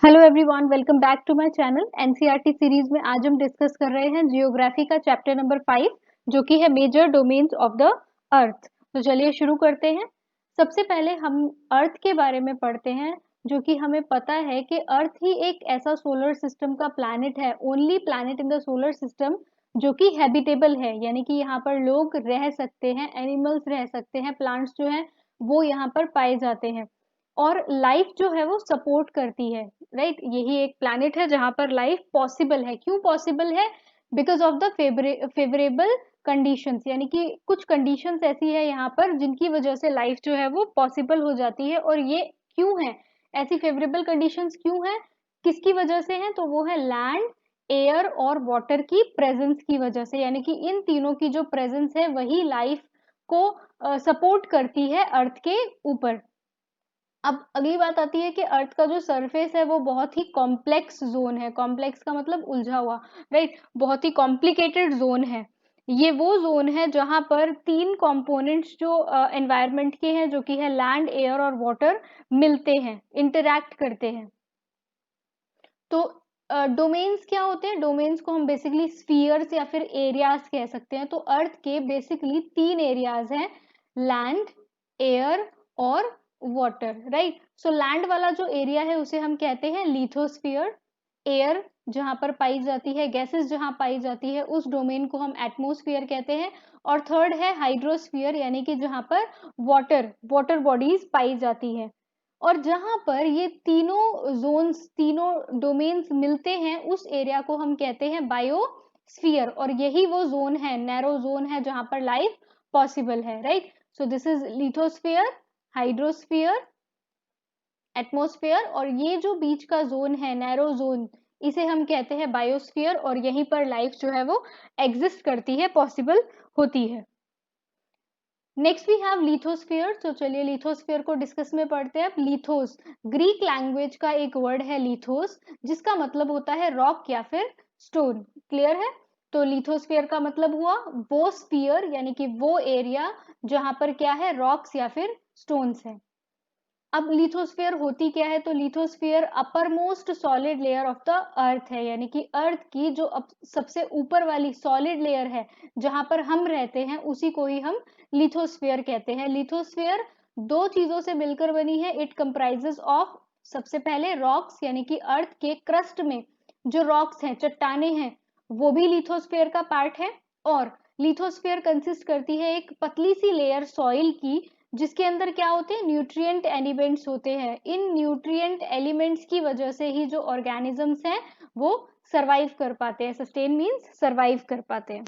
Hello everyone, welcome back to my channel. NCERT series में आज हम डिस्कस कर रहे हैं जियोग्राफी का चैप्टर नंबर 5 जो कि है major domains of the earth. तो चलिए शुरू करते हैं। सबसे पहले हम अर्थ के बारे में पढ़ते हैं, जो कि हमें पता है कि अर्थ ही एक ऐसा सोलर सिस्टम का प्लैनेट है, only planet in the solar system जो कि हैबिटेबल है, यानी कि यहाँ पर लोग रह सकते हैं, एनिमल्स रह सकते हैं, प्लांट्स जो हैं वो यहाँ पर पाए जाते हैं और लाइफ जो है वो सपोर्ट करती है। राइट, यही एक प्लैनेट है जहां पर लाइफ पॉसिबल है। क्यों पॉसिबल है? Because of the favourable conditions, यानी कि कुछ कंडीशंस ऐसी है यहाँ पर जिनकी वजह से लाइफ जो है वो पॉसिबल हो जाती है। और ये क्यों है, ऐसी फेवरेबल कंडीशंस क्यों है, किसकी वजह से है? तो वो है लैंड, एयर और वाटर की प्रेजेंस की वजह से, यानी कि इन तीनों की जो प्रेजेंस है वही लाइफ को सपोर्ट करती है अर्थ के ऊपर। अब अगली बात आती है कि अर्थ का जो सरफेस है वो बहुत ही कॉम्प्लेक्स जोन है। कॉम्प्लेक्स का मतलब उलझा हुआ, राइट, बहुत ही कॉम्प्लिकेटेड जोन है। ये वो जोन है जहां पर तीन कंपोनेंट्स जो एनवायरनमेंट के हैं, जो कि है लैंड, एयर और वाटर, मिलते हैं, इंटरैक्ट करते हैं। तो डोमेन्स क्या होते हैं? डोमेन्स को हम बेसिकली स्फीयर्स या फिर एरियाज कह सकते हैं। तो अर्थ के बेसिकली तीन एरियाज हैं, लैंड, एयर और वाटर। राइट, सो लैंड वाला जो एरिया है उसे हम कहते हैं लिथोस्फीयर। एयर जहां पर पाई जाती है, गैसेस जहां पाई जाती है, उस डोमेन को हम एटमोस्फियर कहते हैं। और थर्ड है हाइड्रोस्फीयर, यानी कि जहां पर वाटर बॉडीज पाई जाती है। और जहां पर ये तीनों जोन्स, तीनों डोमेन्स मिलते हैं, उस एरिया को हम कहते हैं बायोस्फीयर। और यही वो जोन है, नैरो जोन है, जहां पर लाइफ पॉसिबल है। Right, so this is lithosphere, hydrosphere, atmosphere, और ये जो बीच का जोन है, नैरो जोन, इसे हम कहते हैं बायोस्फीयर। और यहीं पर लाइफ जो है वो एग्जिस्ट करती है, पॉसिबल होती है। Next we have lithosphere. तो चलिए लिथोस्फीयर को डिस्कस में पढ़ते हैं। अब लिथोस ग्रीक लैंग्वेज का एक वर्ड है लिथोस, जिसका मतलब होता है रॉक या फिर स्टोन। क्लियर है? तो लिथोस्फीयर का मतलब हुआ वो स्फीयर, यानी कि वो एरिया जहां पर क्या है, रॉक्स या फिर स्टोन्स है। अब लिथोस्फीयर होती क्या है? तो lithosphere upper most solid layer of the अर्थ है, यानी कि अर्थ की जो सबसे ऊपर वाली सॉलिड लेयर है जहां पर हम रहते हैं, उसी को ही हम लिथोस्फीयर कहते हैं। लिथोस्फीयर दो चीजों से मिलकर बनी है। इट कंप्राइजेस ऑफ, सबसे पहले रॉक्स, यानी कि अर्थ के क्रस्ट में जो रॉक्स हैं, चट्टाने हैं, वो भी लिथोस्फीयर का पार्ट है। और लिथोस्फीयर कंसिस्ट करती है एक पतली सी लेयर सॉइल की, जिसके अंदर क्या होते हैं, न्यूट्रिएंट एलिमेंट्स होते हैं। इन न्यूट्रिएंट एलिमेंट्स की वजह से ही जो ऑर्गेनिजम्स हैं वो सरवाइव कर पाते हैं। सस्टेन मीन्स सरवाइव कर पाते हैं।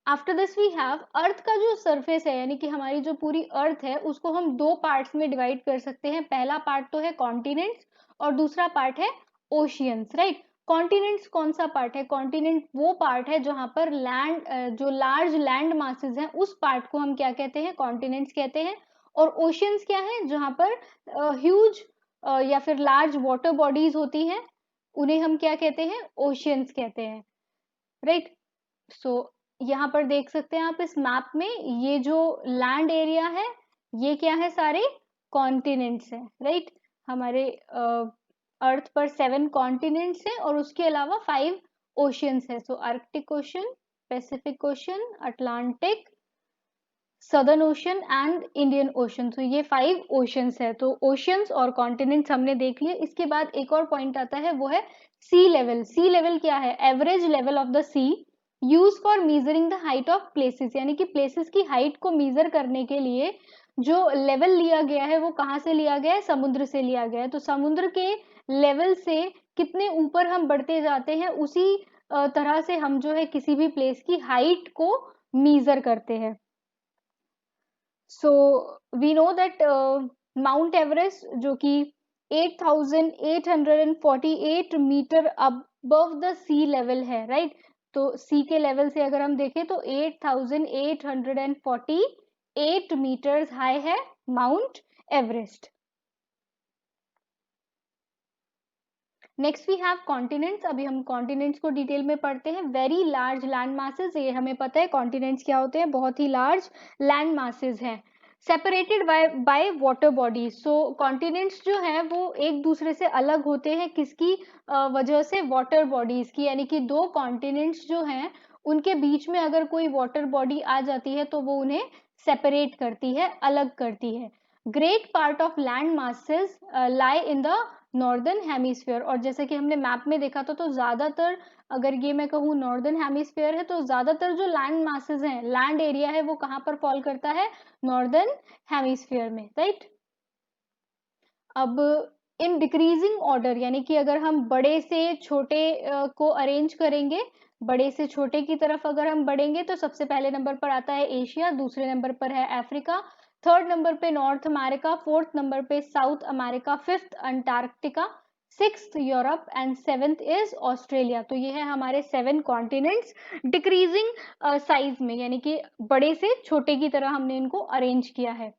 आफ्टर दिस वी हैव अर्थ का जो सरफेस है, यानी कि हमारी जो पूरी अर्थ है, उसको हम दो पार्ट्स में डिवाइड कर सकते हैं। पहला पार्ट तो है कॉन्टिनेंट्स और दूसरा पार्ट है ओशियंस। राइट, कॉन्टिनेंट्स कौन सा पार्ट है? कॉन्टिनेंट वो पार्ट है जहां पर लैंड, जो लार्ज लैंड मासेस हैं, उस पार्ट को हम क्या कहते हैं? कॉन्टिनेंट्स कहते हैं। और ओशियंस क्या है? जहां पर ह्यूज या फिर लार्ज वाटर बॉडीज होती हैं, उन्हें हम क्या कहते हैं? ओशियंस कहते हैं। राइट, सो यहाँ पर देख सकते हैं आप इस मैप में, ये जो लैंड एरिया है, ये क्या है? सारे कॉन्टिनेंट्स हैं। राइट, हमारे अर्थ पर 7 कॉन्टिनेंट्स हैं और उसके अलावा 5 ओशियंस है। So Arctic Ocean, Pacific Ocean, Atlantic, Southern Ocean and Indian Ocean. तो ये 5 ओशंस है। तो ओशंस और कॉन्टिनेंट्स हमने देख लिए। इसके बाद एक और पॉइंट आता है, वो है सी लेवल। सी लेवल क्या है? Average level of the sea, use for measuring the height of places, यानी कि प्लेसेस की हाइट को मेजर करने के लिए जो लेवल लिया गया है वो कहाँ से लिया गया है? समुद्र से लिया गया है। तो समुद्र के लेवल से कितने ऊपर हम बढ़ते जाते हैं, उसी तरह से हम जो है किसी भी प्लेस की हाइट को मेजर करते हैं। So we know that Mount Everest, जो कि 8,848 metre above the sea level है। राइट, तो सी के लेवल से अगर हम देखें तो 8,848 मीटर्स हाई है Mount Everest. Next we have continents. अभी हम कॉन्टिनेंट्स को डिटेल में पढ़ते हैं। वेरी लार्ज लैंड मासेस, ये हमें पता है कॉन्टिनेंट्स क्या होते हैं, बहुत ही लार्ज लैंड मासेस हैं। Separated by water bodies. So continents जो है वो एक दूसरे से अलग होते हैं, किसकी वजह से? वाटर बॉडीज की। यानी कि दो कॉन्टिनेंट्स जो हैं उनके बीच में अगर कोई वाटर बॉडी आ जाती है तो वो उन्हें सेपरेट करती है, अलग करती है। Great part of land masses lie in the northern hemisphere. और जैसे कि हमने मैप में देखा था, तो ज्यादातर, अगर ये मैं कहूँ नॉर्दर्न हेमिस्फीयर है, तो ज्यादातर जो लैंड मासेस हैं, लैंड एरिया है, वो कहाँ पर फॉल करता है? नॉर्दर्न हेमिस्फीयर में, राइट। अब इन डिक्रीजिंग ऑर्डर, यानी कि अगर हम बड़े से छोटे को अरेंज करेंगे, बड़े से छोटे की तरफ अगर हम बढ़ेंगे, तो सबसे पहले नंबर पर आता है एशिया, दूसरे नंबर पर है अफ्रीका, थर्ड नंबर पे नॉर्थ अमेरिका, फोर्थ नंबर पे south America, fifth Antarctica, sixth Europe and seventh is Australia. तो ये है हमारे 7 कॉन्टिनेंट्स डिक्रीजिंग साइज में, यानी कि बड़े से छोटे की तरह हमने इनको अरेंज किया है।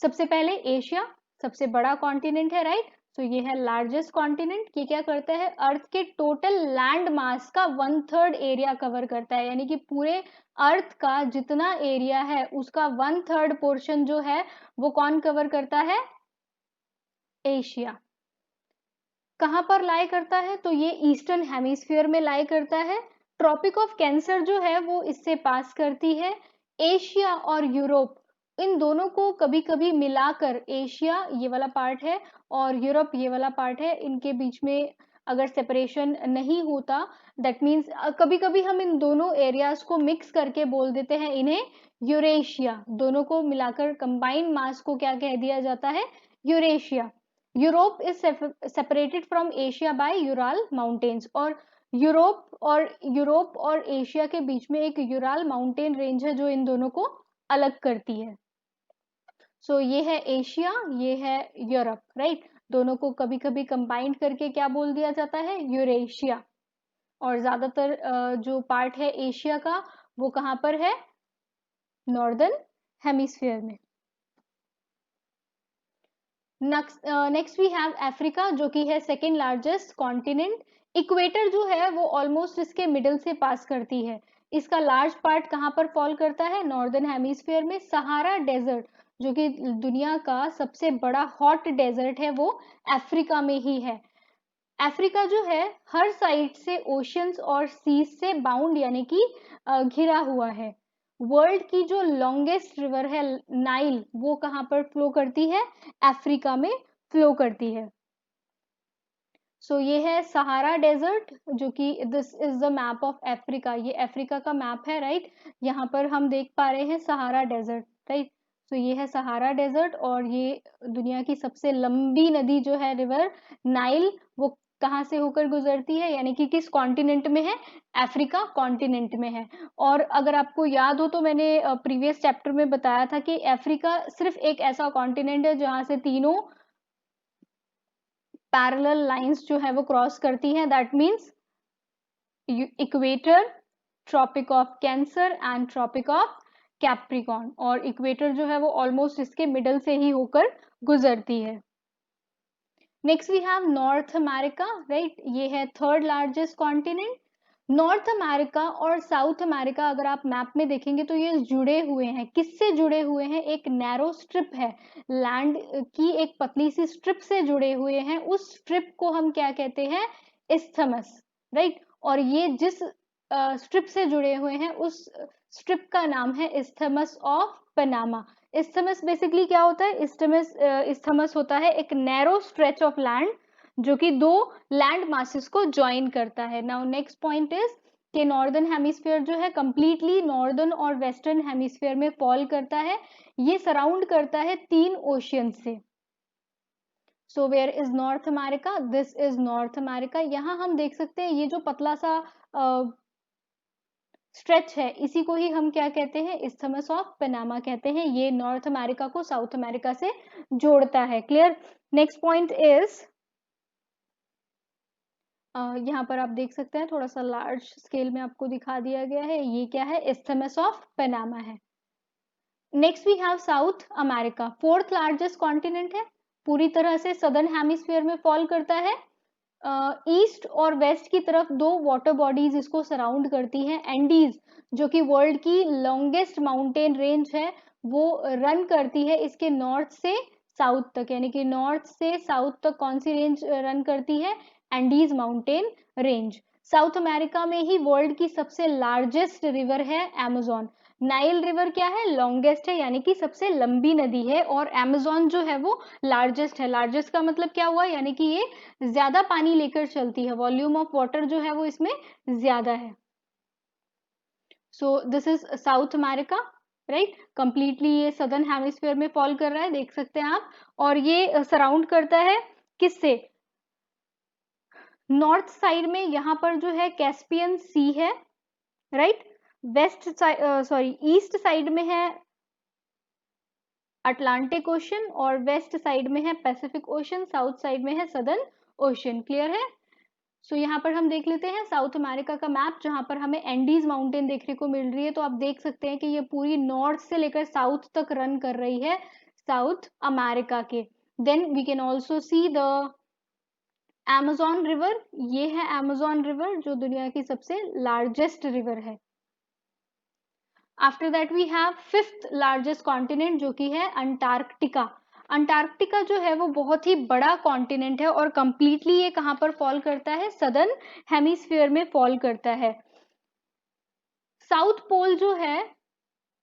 सबसे पहले एशिया सबसे बड़ा कॉन्टिनेंट है, राइट। तो ये है लार्जेस्ट कॉन्टिनेंट। ये क्या करता है? अर्थ के टोटल लैंड मास का 1/3 एरिया कवर करता है, यानी कि पूरे अर्थ का जितना एरिया है उसका 1/3 पोर्शन जो है वो कौन कवर करता है? एशिया। कहाँ पर लाई करता है? तो ये ईस्टर्न हेमिस्फीयर में लाई करता है। ट्रॉपिक ऑफ कैंसर जो है वो इससे पास करती है। एशिया और यूरोप, इन दोनों को कभी कभी मिलाकर, एशिया ये वाला पार्ट है और यूरोप ये वाला पार्ट है, इनके बीच में अगर सेपरेशन नहीं होता, दैट मीन्स कभी कभी हम इन दोनों एरियाज को मिक्स करके बोल देते हैं इन्हें यूरेशिया। दोनों को मिलाकर कंबाइंड मास को क्या कह दिया जाता है? Eurasia. Europe is separated from Asia by Ural mountains. और यूरोप और एशिया के बीच में एक यूराल माउंटेन रेंज है जो इन दोनों को अलग करती है। सो ये है एशिया, ये है यूरोप, राइट। दोनों को कभी कभी कंबाइंड करके क्या बोल दिया जाता है? यूरेशिया। और ज्यादातर जो पार्ट है एशिया का वो कहाँ पर है? नॉर्दर्न हेमिस्फीयर में। नेक्स्ट वी हैव अफ्रीका, जो कि है सेकेंड लार्जेस्ट कॉन्टिनेंट। इक्वेटर जो है वो ऑलमोस्ट इसके मिडल से पास करती है। इसका लार्ज पार्ट कहाँ पर फॉल करता है? नॉर्दर्न हेमिस्फीयर में। सहारा डेजर्ट, जो कि दुनिया का सबसे बड़ा हॉट डेजर्ट है, वो अफ्रीका में ही है। अफ्रीका जो है हर साइड से ओशियंस और सीज से बाउंड, यानी कि घिरा हुआ है। वर्ल्ड की जो लॉन्गेस्ट रिवर है नाइल, वो कहाँ पर फ्लो करती है? अफ्रीका में फ्लो करती है। सो ये है सहारा डेजर्ट, जो कि this is the map of Africa. ये अफ्रीका का मैप है, राइट। यहाँ पर हम देख पा रहे हैं सहारा डेजर्ट, राइट। तो ये है सहारा डेजर्ट, और ये दुनिया की सबसे लंबी नदी जो है रिवर नाइल, वो कहाँ से होकर गुजरती है? यानी कि किस कॉन्टिनेंट में है? अफ्रीका कॉन्टिनेंट में है। और अगर आपको याद हो तो मैंने प्रीवियस चैप्टर में बताया था कि अफ्रीका सिर्फ एक ऐसा कॉन्टिनेंट है जहाँ से तीनों पैरेलल लाइंस जो है वो क्रॉस करती हैं। That means equator, Tropic of Cancer and Tropic of Capricorn. और इक्वेटर जो है वो ऑलमोस्ट इसके मिडल से ही होकर गुजरती है। Next we have North America, right. ये है third largest continent. North America और साउथ अमेरिका अगर आप मैप में देखेंगे तो ये जुड़े हुए हैं। किससे जुड़े हुए हैं? एक नैरो स्ट्रिप है, लैंड की एक पतली सी स्ट्रिप से जुड़े हुए हैं। उस स्ट्रिप को हम क्या कहते हैं? Isthmus, right. और ये जिस स्ट्रिप से जुड़े हुए हैं उस स्ट्रिप का नाम है isthmus of Panama. Isthmus basically क्या होता है? इस्थमस होता है एक नैरो स्ट्रेच ऑफ लैंड जो कि दो लैंड मासेस को ज्वाइन करता है। नाउ नेक्स्ट पॉइंट इज कि नॉर्दर्न हेमिस्फीयर जो है कंप्लीटली नॉर्दर्न और वेस्टर्न हेमिस्फीयर में फॉल करता है। ये सराउंड करता है 3 ओशियन से। So where is North America? This is North America. यहाँ हम देख सकते हैं ये जो पतला सा स्ट्रेच है, इसी को ही हम क्या कहते हैं? इस्थमस ऑफ पनामा कहते हैं। ये नॉर्थ अमेरिका को साउथ अमेरिका से जोड़ता है। क्लियर? नेक्स्ट पॉइंट इज, यहाँ पर आप देख सकते हैं थोड़ा सा लार्ज स्केल में आपको दिखा दिया गया है। ये क्या है? इस्थमस ऑफ पनामा है। Next we have South America, fourth largest continent है। पूरी तरह से सदर्न हेमिस्फीयर में फॉल करता है। ईस्ट और वेस्ट की तरफ दो वाटर बॉडीज इसको सराउंड करती हैं। एंडीज, जो कि वर्ल्ड की लॉन्गेस्ट माउंटेन रेंज है, वो रन करती है इसके नॉर्थ से साउथ तक, यानी कि नॉर्थ से साउथ तक कौन सी रेंज रन करती है? Andes mountain range. South America में ही वर्ल्ड की सबसे लार्जेस्ट रिवर है अमेजोन। नाइल रिवर क्या है? लॉन्गेस्ट है, यानी कि सबसे लंबी नदी है, और अमेजोन जो है वो लार्जेस्ट है। लार्जेस्ट का मतलब क्या हुआ? यानी कि ये ज्यादा पानी लेकर चलती है, वॉल्यूम ऑफ वाटर जो है वो इसमें ज्यादा है। So this is south America, right. Completely ये सदर्न हेमिस्फीयर में फॉल कर रहा है, देख सकते हैं आप। और ये सराउंड करता है किससे? नॉर्थ साइड में यहाँ पर जो है कैस्पियन सी है, right. West sorry east side में है अटलांटिक ओशन, और वेस्ट साइड में है पैसिफिक ओशन, साउथ साइड में है सदर्न ओशन। क्लियर है? सो यहाँ पर हम देख लेते हैं साउथ अमेरिका का मैप, जहां पर हमें एंडीज माउंटेन देखने को मिल रही है। तो आप देख सकते हैं कि ये पूरी नॉर्थ से लेकर साउथ तक रन कर रही है साउथ अमेरिका के। Then we can also see the Amazon river. ये है Amazon रिवर जो दुनिया की सबसे लार्जेस्ट रिवर है। After that we have fifth largest continent जो कि है अंटार्कटिका। अंटार्कटिका जो है वो बहुत ही बड़ा कॉन्टिनेंट है, और कंप्लीटली ये कहाँ पर फॉल करता है? सदर्न हेमिस्फीयर में फॉल करता है। साउथ पोल जो है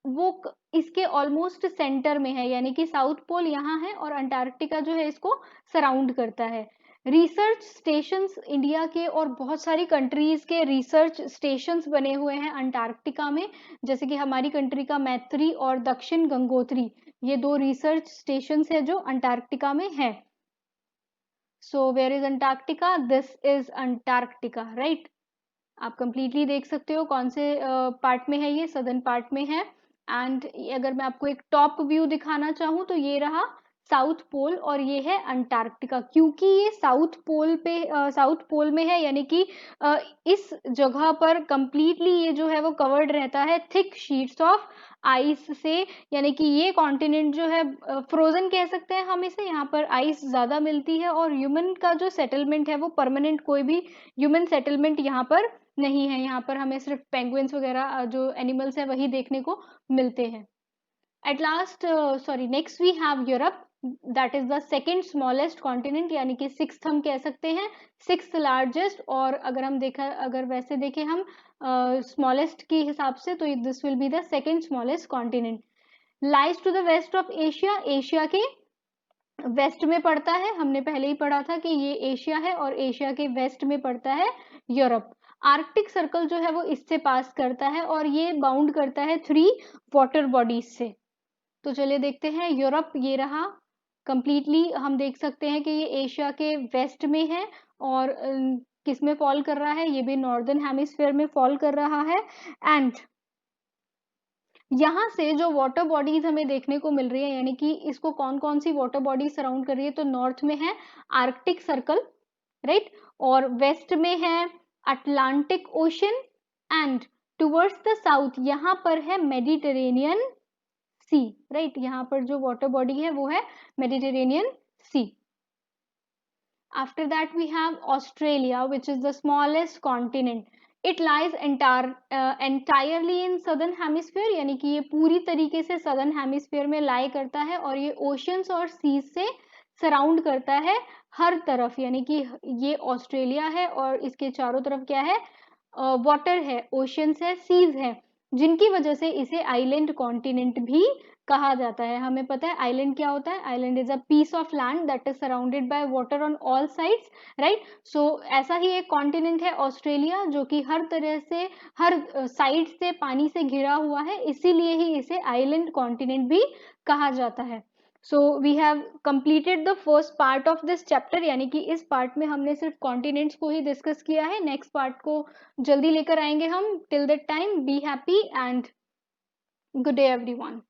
वो इसके ऑलमोस्ट सेंटर में है, यानी कि साउथ पोल यहाँ है और अंटार्कटिका जो है इसको सराउंड करता है। रिसर्च स्टेशंस इंडिया के और बहुत सारी कंट्रीज के रिसर्च स्टेशंस बने हुए हैं अंटार्कटिका में, जैसे कि हमारी कंट्री का मैत्री और दक्षिण गंगोत्री, ये दो रिसर्च स्टेशंस है जो अंटार्कटिका में है। So where is Antarctica? This is Antarctica, right. आप कंप्लीटली देख सकते हो कौन से पार्ट में है, ये सदर्न पार्ट में है। एंड अगर मैं आपको एक टॉप व्यू दिखाना चाहूँ तो ये रहा साउथ पोल, और ये है अंटार्कटिका। क्योंकि ये साउथ पोल पे साउथ पोल में है, यानी कि इस जगह पर कंप्लीटली ये जो है वो कवर्ड रहता है थिक शीट्स ऑफ आइस से, यानी कि ये कॉन्टिनेंट जो है फ्रोजन कह सकते हैं हम इसे। यहाँ पर आइस ज्यादा मिलती है, और ह्यूमन का जो सेटलमेंट है वो परमानेंट, कोई भी ह्यूमन सेटलमेंट यहाँ पर नहीं है। यहाँ पर हमें सिर्फ पेंगुइन्स वगैरह जो एनिमल्स है वही देखने को मिलते हैं। At last sorry next we have Europe, that is the second smallest continent, यानी कि सिक्स्थ हम कह सकते हैं, सिक्स्थ लार्जेस्ट। और अगर हम अगर वैसे देखें हम स्मॉलेस्ट के हिसाब से, तो this will be the second smallest continent. Lies to the west of Asia, Asia के वेस्ट में पड़ता है। हमने पहले ही पढ़ा था कि ये एशिया है, और एशिया के वेस्ट में पड़ता है यूरोप। आर्कटिक सर्कल जो है वो इससे पास करता है, और ये बाउंड करता है 3 वाटर बॉडीज से। तो चलिए देखते हैं यूरोप, ये रहा। कंप्लीटली हम देख सकते हैं कि ये एशिया के वेस्ट में है, और किस में फॉल कर रहा है? ये भी नॉर्दर्न हेमिस्फीयर में फॉल कर रहा है। एंड यहाँ से जो वाटर बॉडीज हमें देखने को मिल रही है, यानी कि इसको कौन कौन सी वाटर बॉडीज सराउंड कर रही है, तो नॉर्थ में है आर्कटिक सर्कल, राइट, और वेस्ट में है Atlantic ocean, and towards the south यहाँ पर है मेडिटेरेनियन सी, राइट। यहाँ पर जो वाटर बॉडी है वो है Mediterranean Sea. After that we have Australia, which is the smallest continent. It lies entirely in southern hemisphere, यानी कि ये पूरी तरीके से southern hemisphere में lie करता है, और ये oceans और seas से सराउंड करता है हर तरफ, यानी कि ये ऑस्ट्रेलिया है और इसके चारों तरफ क्या है? वाटर है, ओशियंस है, सीज है, जिनकी वजह से इसे आइलैंड कॉन्टिनेंट भी कहा जाता है। हमें पता है आइलैंड क्या होता है? Island is a piece of land that is surrounded by water on all sides, right. सो ऐसा ही एक कॉन्टिनेंट है ऑस्ट्रेलिया, जो कि हर तरह से, हर साइड से पानी से घिरा हुआ है, इसीलिए ही इसे आइलैंड कॉन्टिनेंट भी कहा जाता है। So we have completed the first part of this chapter, यानी कि इस पार्ट में हमने सिर्फ कॉन्टिनेंट्स को ही डिस्कस किया है। नेक्स्ट पार्ट को जल्दी लेकर आएंगे हम। Till that time be happy and good day everyone.